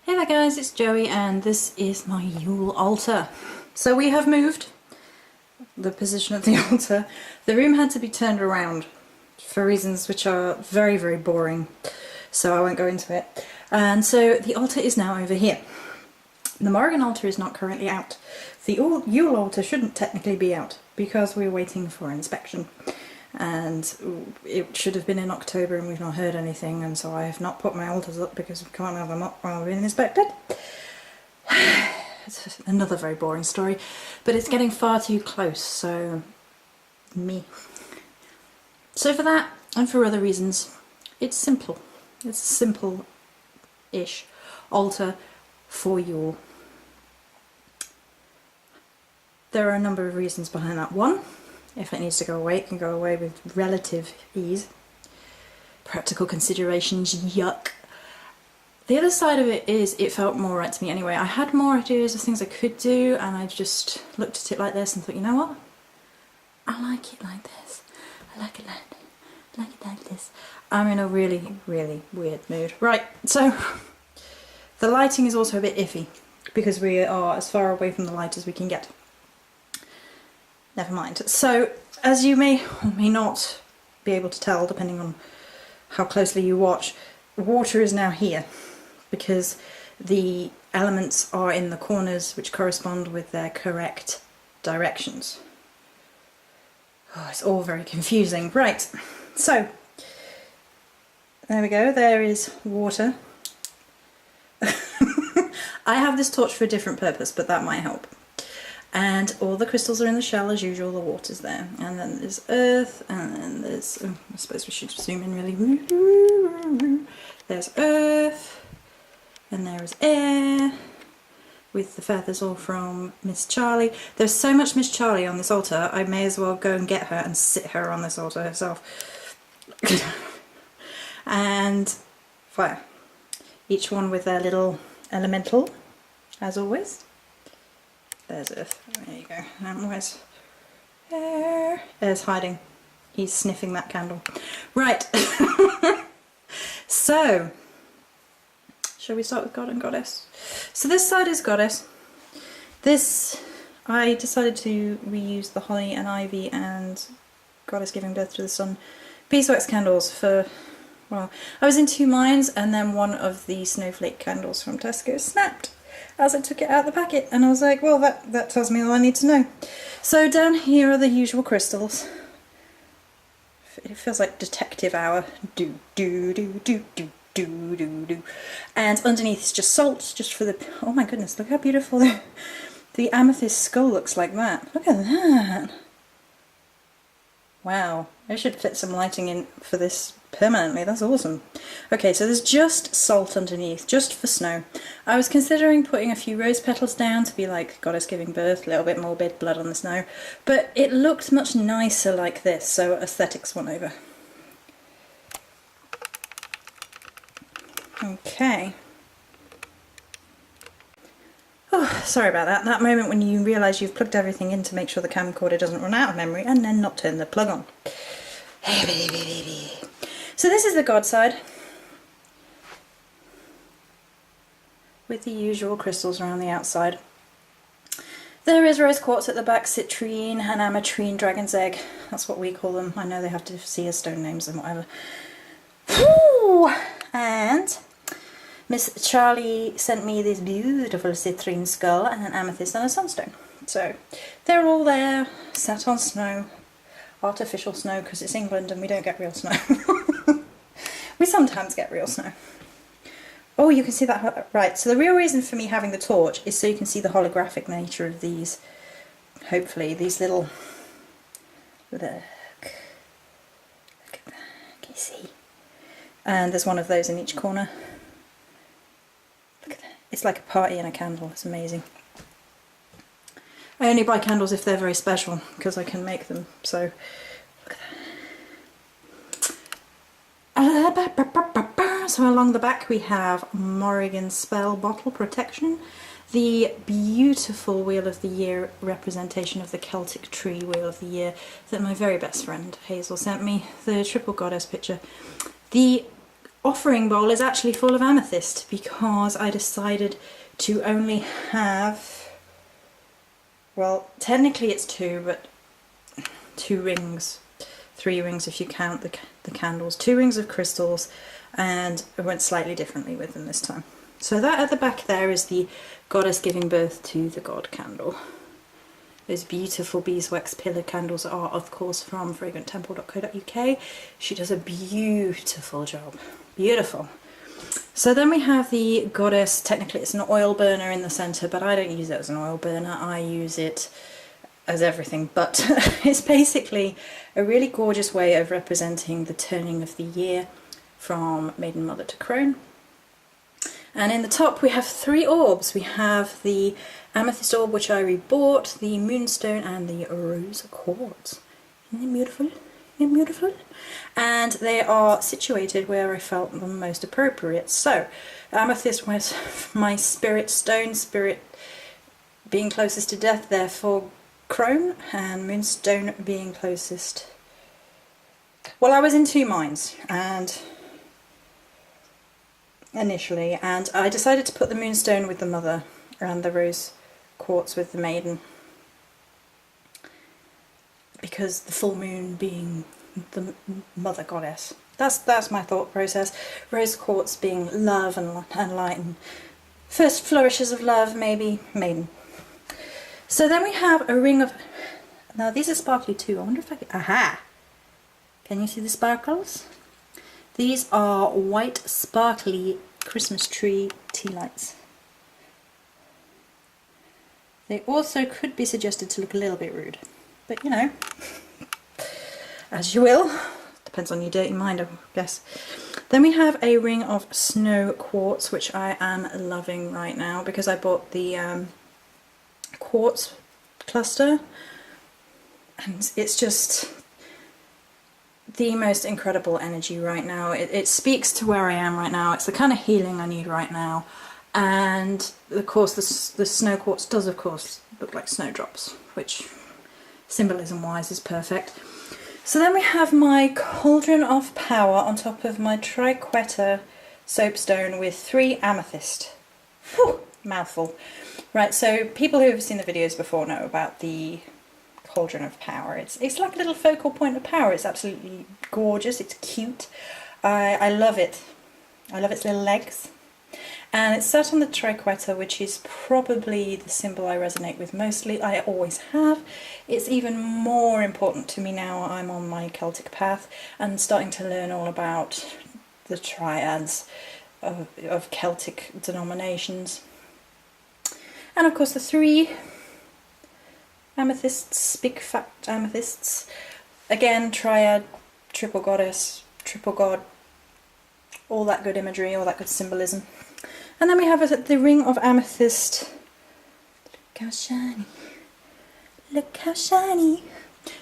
Hey there guys, it's Joey and this is my Yule Altar. So we have moved the position of the altar. The room had to be turned around for reasons which are very, very boring, so I won't go into it. And so the altar is now over here. The Morrigan altar is not currently out. The Yule altar shouldn't technically be out because we're waiting for inspection. And it should have been in October and we've not heard anything, and so I have not put my altars up because we can't have them up while we're being inspected. It's another very boring story, but it's getting far too close, so me. So for that, and for other reasons, it's simple. It's a simple-ish altar for Yule. There are a number of reasons behind that. One, if it needs to go away, it can go away with relative ease. Practical considerations, yuck. The other side of it is it felt more right to me anyway. I had more ideas of things I could do and I just looked at it like this and thought, you know what? I like it like this. I like it like this. I'm in a really, really weird mood. Right, so the lighting is also a bit iffy because we are as far away from the light as we can get. Never mind. So, as you may or may not be able to tell, depending on how closely you watch, water is now here because the elements are in the corners which correspond with their correct directions. Oh, it's all very confusing. Right, so there we go, there is water. I have this torch for a different purpose, but that might help. And all the crystals are in the shell as usual, the water's there. And then there's earth, and then there's, oh, I suppose we should zoom in really. There's earth, and there is air, with the feathers all from Miss Charlie. There's so much Miss Charlie on this altar, I may as well go and get her and sit her on this altar herself. And fire. Each one with their little elemental, as always. There's Earth. There you go. And where's Air? Air's hiding. He's sniffing that candle. Right. So, shall we start with God and Goddess? So this side is Goddess. This, I decided to reuse the Holly and Ivy and Goddess Giving Birth to the Sun beeswax candles for, well, I was in two minds, and then one of the snowflake candles from Tesco snapped as I took it out of the packet, and I was like, well, that tells me all I need to know. So down here are the usual crystals. It feels like detective hour. Do do do do do do do do. And underneath is just salt, just for the, oh my goodness, look how beautiful the amethyst skull looks like that. Look at that. Wow, I should fit some lighting in for this permanently, that's awesome. Okay, so there's just salt underneath, just for snow. I was considering putting a few rose petals down to be like Goddess Giving Birth, a little bit morbid, blood on the snow, but it looked much nicer like this, so aesthetics won over. Okay. Oh, sorry about that. That moment when you realise you've plugged everything in to make sure the camcorder doesn't run out of memory and then not turn the plug on. So this is the God side, with the usual crystals around the outside. There is rose quartz at the back, citrine and ametrine, dragon's egg. That's what we call them. I know they have to see as stone names and whatever. Woo! And Miss Charlie sent me this beautiful citrine skull and an amethyst and a sunstone. So they're all there, sat on snow. Artificial snow because it's England and we don't get real snow. We sometimes get real snow. Oh, you can see that, right, so the real reason for me having the torch is so you can see the holographic nature of these, hopefully, these little, look at that, can you see? And there's one of those in each corner. Look at that, it's like a party and a candle, it's amazing. I only buy candles if they're very special, because I can make them, so look at that. So along the back we have Morrigan Spell Bottle Protection, the beautiful Wheel of the Year representation of the Celtic Tree Wheel of the Year that my very best friend Hazel sent me, the Triple Goddess picture. The offering bowl is actually full of amethyst because I decided to only have, well, technically it's 2, but 2 rings, 3 rings if you count the candles, 2 rings of crystals, and I went slightly differently with them this time. So that at the back there is the goddess giving birth to the god candle. Those beautiful beeswax pillar candles are of course from fragranttemple.co.uk. She does a beautiful job, beautiful. So then we have the goddess, technically it's an oil burner in the centre, but I don't use it as an oil burner, I use it as everything, but it's basically a really gorgeous way of representing the turning of the year from Maiden Mother to Crone. And in the top we have 3 orbs. We have the amethyst orb, which I rebought, the moonstone, and the rose quartz. Isn't it beautiful? Isn't it beautiful? And they are situated where I felt them most appropriate. So, amethyst was my spirit stone, spirit being closest to death, therefore Crone, and moonstone being closest. Well, I was in 2 minds, and initially, and I decided to put the moonstone with the mother and the rose quartz with the maiden, because the full moon being the mother goddess. That's my thought process. Rose quartz being love and light and first flourishes of love, maybe maiden. So then we have a ring of, now these are sparkly too. I wonder if I can, aha! Can you see the sparkles? These are white sparkly Christmas tree tea lights. They also could be suggested to look a little bit rude, but you know, as you will. Depends on your dirty mind, I guess. Then we have a ring of snow quartz, which I am loving right now because I bought the quartz cluster, and it's just the most incredible energy right now. It speaks to where I am right now. It's the kind of healing I need right now. And of course the snow quartz does of course look like snowdrops, which symbolism wise is perfect. So then we have my Cauldron of Power on top of my triquetra soapstone with 3 amethyst. Whew, mouthful. Right, so people who have seen the videos before know about the Cauldron of Power. It's like a little focal point of power. It's absolutely gorgeous, it's cute. I love it. I love its little legs. And it's set on the triquetra, which is probably the symbol I resonate with mostly. I always have. It's even more important to me now I'm on my Celtic path and starting to learn all about the triads of Celtic denominations. And of course the 3 amethysts, big fat amethysts. Again, triad, triple goddess, triple god, all that good imagery, all that good symbolism. And then we have the ring of amethyst. Look how shiny. Look how shiny.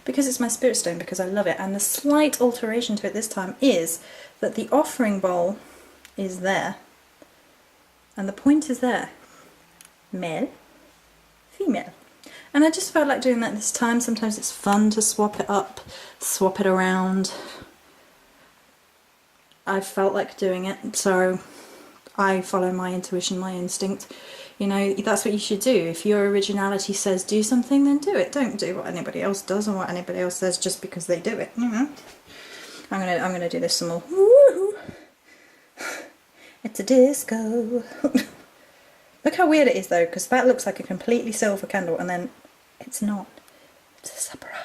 Because it's my spirit stone, because I love it. And the slight alteration to it this time is that the offering bowl is there. And the point is there. Male, female. And I just felt like doing that this time. Sometimes it's fun to swap it up, swap it around. I felt like doing it, so I follow my intuition, my instinct. You know, that's what you should do. If your originality says do something, then do it. Don't do what anybody else does or what anybody else says just because they do it, you know. I'm gonna do this some more. Woo-hoo. It's a disco. Look how weird it is though, because that looks like a completely silver candle and then it's not. It's a surprise.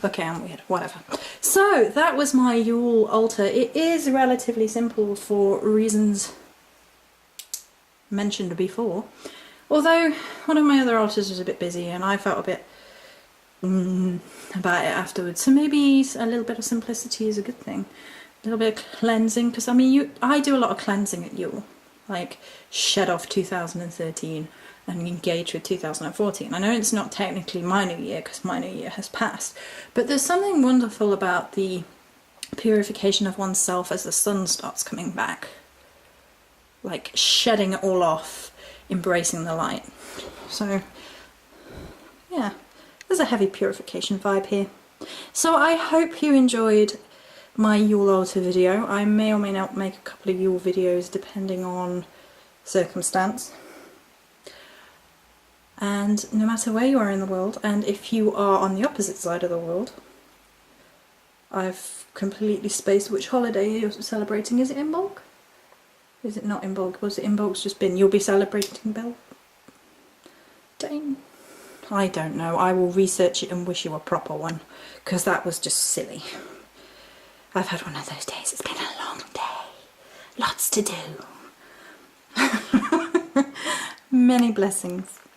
Okay, I'm weird, whatever. So that was my Yule altar. It is relatively simple for reasons mentioned before. Although one of my other altars was a bit busy and I felt a bit about it afterwards. So maybe a little bit of simplicity is a good thing. A little bit of cleansing, because I mean, I do a lot of cleansing at Yule. Like shed off 2013 and engage with 2014. I know it's not technically my new year because my new year has passed, but there's something wonderful about the purification of oneself as the sun starts coming back. Like shedding it all off, embracing the light. So yeah, there's a heavy purification vibe here. So I hope you enjoyed my Yule Altar video. I may or may not make a couple of Yule videos depending on circumstance. And no matter where you are in the world, and if you are on the opposite side of the world, I've completely spaced which holiday you're celebrating. Is it Imbolc? Is it not Imbolc? Was it Imbolc's just been? You'll be celebrating Bel? Dang. I don't know. I will research it and wish you a proper one, because that was just silly. I've had one of those days. It's been a long day. Lots to do. Many blessings.